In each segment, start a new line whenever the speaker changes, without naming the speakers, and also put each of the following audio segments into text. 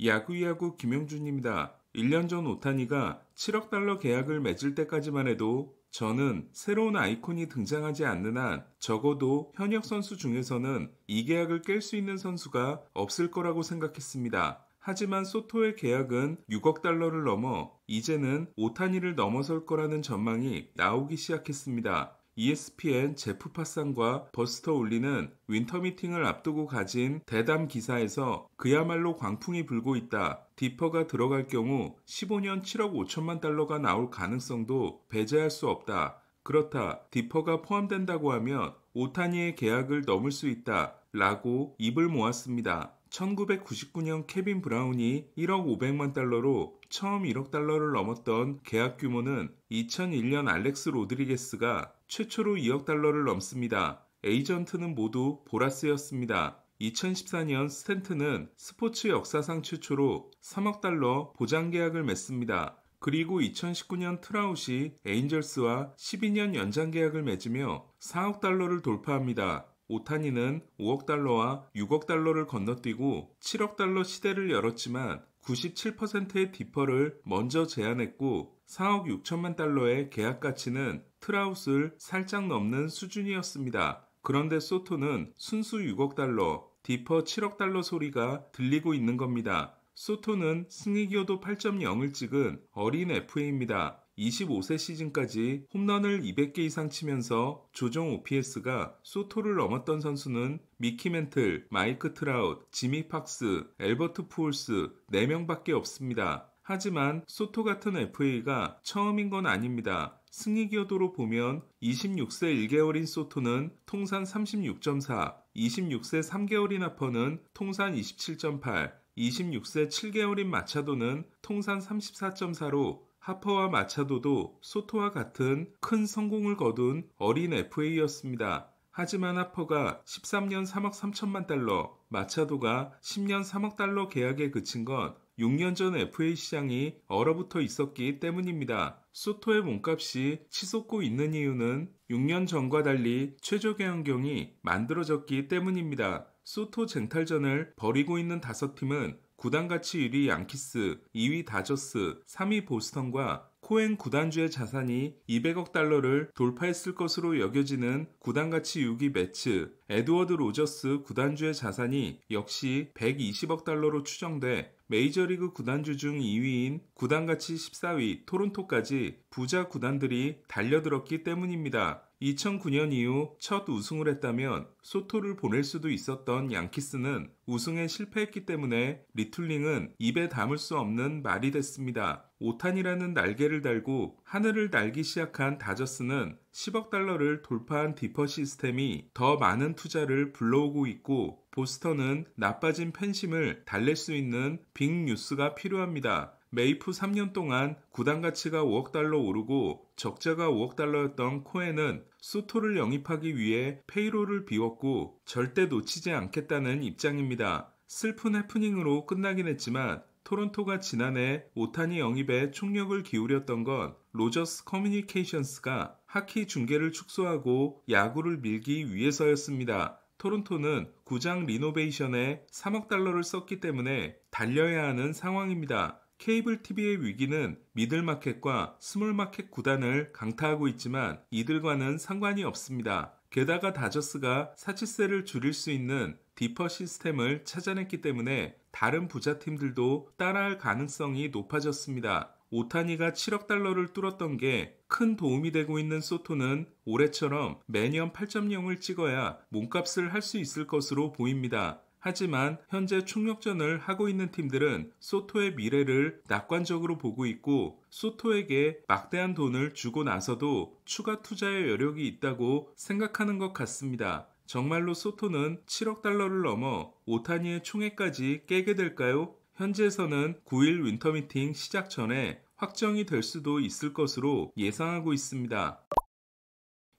야구야구 김용준입니다. 1년 전 오타니가 7억 달러 계약을 맺을 때까지만 해도 저는 새로운 아이콘이 등장하지 않는 한 적어도 현역 선수 중에서는 이 계약을 깰 수 있는 선수가 없을 거라고 생각했습니다. 하지만 소토의 계약은 6억 달러를 넘어 이제는 오타니를 넘어설 거라는 전망이 나오기 시작했습니다. ESPN 제프 파산과 버스터 올리는 윈터 미팅을 앞두고 가진 대담 기사에서 그야말로 광풍이 불고 있다. 디퍼가 들어갈 경우 15년 7억 5천만 달러가 나올 가능성도 배제할 수 없다. 그렇다. 디퍼가 포함된다고 하면 오타니의 계약을 넘을 수 있다. 라고 입을 모았습니다. 1999년 케빈 브라운이 1억 500만 달러로 처음 1억 달러를 넘었던 계약 규모는 2001년 알렉스 로드리게스가 최초로 2억 달러를 넘습니다. 에이전트는 모두 보라스였습니다. 2014년 스탠튼은 스포츠 역사상 최초로 3억 달러 보장 계약을 맺습니다. 그리고 2019년 트라웃이 에인절스와 12년 연장 계약을 맺으며 4억 달러를 돌파합니다. 오타니는 5억 달러와 6억 달러를 건너뛰고 7억 달러 시대를 열었지만 97%의 디퍼를 먼저 제안했고 4억 6천만 달러의 계약 가치는 트라웃을 살짝 넘는 수준이었습니다. 그런데 소토는 순수 6억 달러, 디퍼 7억 달러 소리가 들리고 있는 겁니다. 소토는 승리 기여도 8.0을 찍은 어린 FA입니다. 25세 시즌까지 홈런을 200개 이상 치면서 조정 OPS가 소토를 넘었던 선수는 미키 멘틀, 마이크 트라웃, 지미 팍스, 엘버트 푸올스 4명밖에 없습니다. 하지만 소토 같은 FA가 처음인 건 아닙니다. 승리 기여도로 보면 26세 1개월인 소토는 통산 36.4, 26세 3개월인 하퍼는 통산 27.8, 26세 7개월인 마차도는 통산 34.4로 하퍼와 마차도도 소토와 같은 큰 성공을 거둔 어린 FA였습니다. 하지만 하퍼가 13년 3억 3천만 달러, 마차도가 10년 3억 달러 계약에 그친 건 6년 전 FA 시장이 얼어붙어 있었기 때문입니다. 소토의 몸값이 치솟고 있는 이유는 6년 전과 달리 최저 계약경이 만들어졌기 때문입니다. 소토 쟁탈전을 벌이고 있는 5팀은 구단 가치 1위 양키스, 2위 다저스, 3위 보스턴과 코엔 구단주의 자산이 200억 달러를 돌파했을 것으로 여겨지는 구단 가치 6위 매츠, 에드워드 로저스 구단주의 자산이 역시 120억 달러로 추정돼 메이저리그 구단주 중 2위인 구단 가치 14위 토론토까지 부자 구단들이 달려들었기 때문입니다. 2009년 이후 첫 우승을 했다면 소토를 보낼 수도 있었던 양키스는 우승에 실패했기 때문에 리툴링은 입에 담을 수 없는 말이 됐습니다. 오탄이라는 날개를 달고 하늘을 날기 시작한 다저스는 10억 달러를 돌파한 디퍼 시스템이 더 많은 투자를 불러오고 있고 보스턴은 나빠진 팬심을 달랠 수 있는 빅 뉴스가 필요합니다. 메이프 3년 동안 구단 가치가 5억 달러 오르고 적자가 5억 달러였던 코엔은 소토를 영입하기 위해 페이롤을 비웠고 절대 놓치지 않겠다는 입장입니다. 슬픈 해프닝으로 끝나긴 했지만 토론토가 지난해 오타니 영입에 총력을 기울였던 건 로저스 커뮤니케이션스가 하키 중계를 축소하고 야구를 밀기 위해서였습니다. 토론토는 구장 리노베이션에 3억 달러를 썼기 때문에 달려야 하는 상황입니다. 케이블 TV의 위기는 미들마켓과 스몰마켓 구단을 강타하고 있지만 이들과는 상관이 없습니다. 게다가 다저스가 사치세를 줄일 수 있는 디퍼 시스템을 찾아냈기 때문에 다른 부자팀들도 따라할 가능성이 높아졌습니다. 오타니가 7억 달러를 뚫었던 게 큰 도움이 되고 있는 소토는 올해처럼 매년 8.0을 찍어야 몸값을 할 수 있을 것으로 보입니다. 하지만 현재 총력전을 하고 있는 팀들은 소토의 미래를 낙관적으로 보고 있고 소토에게 막대한 돈을 주고 나서도 추가 투자의 여력이 있다고 생각하는 것 같습니다. 정말로 소토는 7억 달러를 넘어 오타니의 총액까지 깨게 될까요? 현지에서는 9일 윈터미팅 시작 전에 확정이 될 수도 있을 것으로 예상하고 있습니다.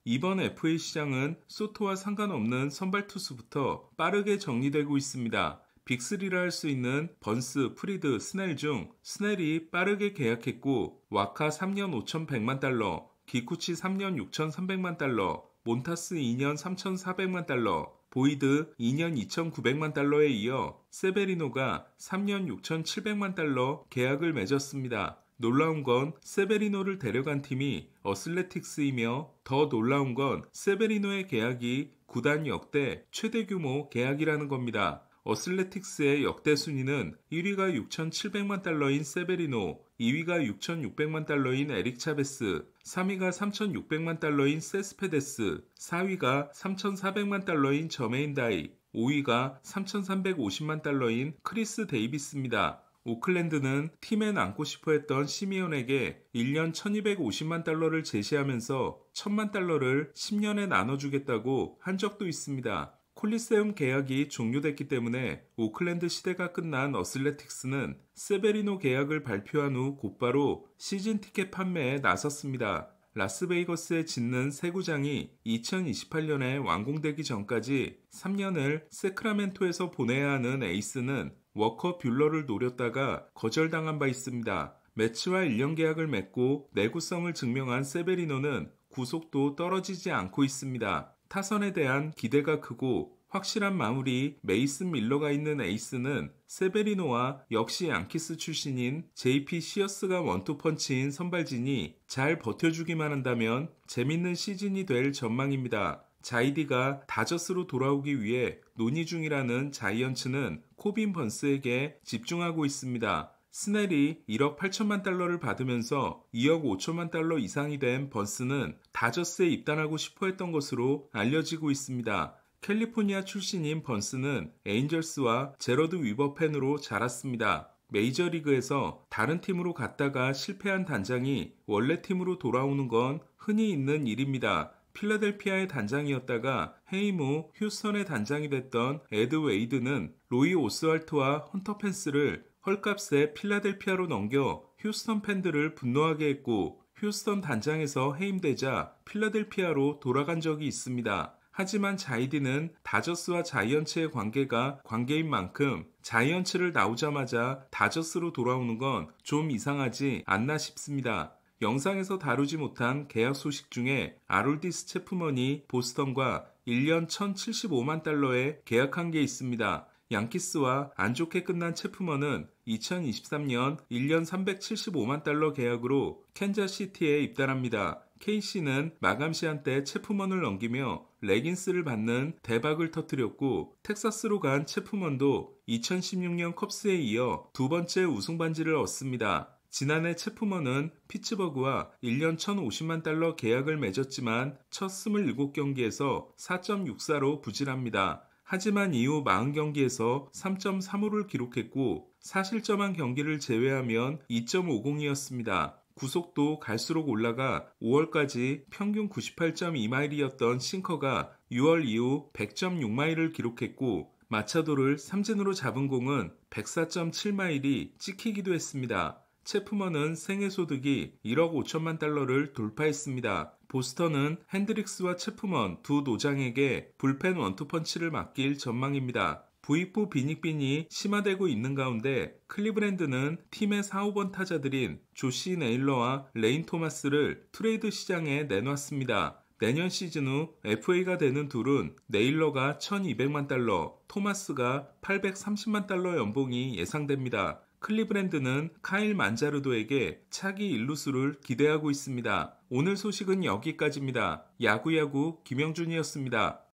이번 FA 시장은 소토와 상관없는 선발 투수부터 빠르게 정리되고 있습니다. 빅3라 할 수 있는 번스, 프리드, 스넬 중 스넬이 빠르게 계약했고 와카 3년 5,100만 달러, 기쿠치 3년 6,300만 달러, 몬타스 2년 3,400만 달러, 보이드 2년 2,900만 달러에 이어 세베리노가 3년 6,700만 달러 계약을 맺었습니다. 놀라운 건 세베리노를 데려간 팀이 어슬레틱스이며 더 놀라운 건 세베리노의 계약이 구단 역대 최대 규모 계약이라는 겁니다. 어슬레틱스의 역대 순위는 1위가 6,700만 달러인 세베리노, 2위가 6,600만 달러인 에릭 차베스, 3위가 3,600만 달러인 세스페데스, 4위가 3,400만 달러인 저메인 다이, 5위가 3,350만 달러인 크리스 데이비스입니다. 오클랜드는 팀에 남고 싶어 했던 시미온에게 1년 1,250만 달러를 제시하면서 1,000만 달러를 10년에 나눠주겠다고 한 적도 있습니다. 콜리세움 계약이 종료됐기 때문에 오클랜드 시대가 끝난 어슬레틱스는 세베리노 계약을 발표한 후 곧바로 시즌 티켓 판매에 나섰습니다. 라스베이거스에 짓는 새 구장이 2028년에 완공되기 전까지 3년을 세크라멘토에서 보내야 하는 에이스는 워커 뷰러를 노렸다가 거절당한 바 있습니다. 매치와 1년 계약을 맺고 내구성을 증명한 세베리노는 구속도 떨어지지 않고 있습니다. 타선에 대한 기대가 크고 확실한 마무리 메이슨 밀러가 있는 에이스는 세베리노와 역시 양키스 출신인 JP 시어스가 원투펀치인 선발진이 잘 버텨주기만 한다면 재밌는 시즌이 될 전망입니다. 자이디가 다저스로 돌아오기 위해 논의 중이라는 자이언츠는 코빈 번스에게 집중하고 있습니다. 스넬이 1억 8천만 달러를 받으면서 2억 5천만 달러 이상이 된 번스는 다저스에 입단하고 싶어 했던 것으로 알려지고 있습니다. 캘리포니아 출신인 번스는 에인절스와 제러드 위버 팬으로 자랐습니다. 메이저리그에서 다른 팀으로 갔다가 실패한 단장이 원래 팀으로 돌아오는 건 흔히 있는 일입니다. 필라델피아의 단장이었다가 해임 후 휴스턴의 단장이 됐던 에드 웨이드는 로이 오스왈트와 헌터 펜스를 헐값에 필라델피아로 넘겨 휴스턴 팬들을 분노하게 했고 휴스턴 단장에서 해임되자 필라델피아로 돌아간 적이 있습니다. 하지만 자이디는 다저스와 자이언츠의 관계가 관계인 만큼 자이언츠를 나오자마자 다저스로 돌아오는 건 좀 이상하지 않나 싶습니다. 영상에서 다루지 못한 계약 소식 중에 아롤디스 체프먼이 보스턴과 1년 1,075만 달러에 계약한 게 있습니다. 양키스와 안 좋게 끝난 체프먼은 2023년 1년 375만 달러 계약으로 캔자스시티에 입단합니다. KC는 마감 시한 때 체프먼을 넘기며 레긴스를 받는 대박을 터뜨렸고 텍사스로 간 체프먼도 2016년 컵스에 이어 두 번째 우승 반지를 얻습니다. 지난해 체프먼은 피츠버그와 1년 1,050만 달러 계약을 맺었지만 첫 27경기에서 4.64로 부진합니다. 하지만 이후 40경기에서 3.35를 기록했고 4실점한 경기를 제외하면 2.50이었습니다. 구속도 갈수록 올라가 5월까지 평균 98.2마일이었던 싱커가 6월 이후 100.6마일을 기록했고 마차도를 삼진으로 잡은 공은 104.7마일이 찍히기도 했습니다. 체프먼은 생애소득이 1억 5천만 달러를 돌파했습니다. 보스턴은 핸드릭스와 체프먼 두 노장에게 불펜 원투펀치를 맡길 전망입니다. 부익부 빈익빈이 심화되고 있는 가운데 클리브랜드는 팀의 4, 5번 타자들인 조시 네일러와 레인 토마스를 트레이드 시장에 내놨습니다. 내년 시즌 후 FA가 되는 둘은 네일러가 1,200만 달러, 토마스가 830만 달러 연봉이 예상됩니다. 클리브랜드는 카일 만자르도에게 차기 일루수를 기대하고 있습니다. 오늘 소식은 여기까지입니다. 야구야구 김영준이었습니다.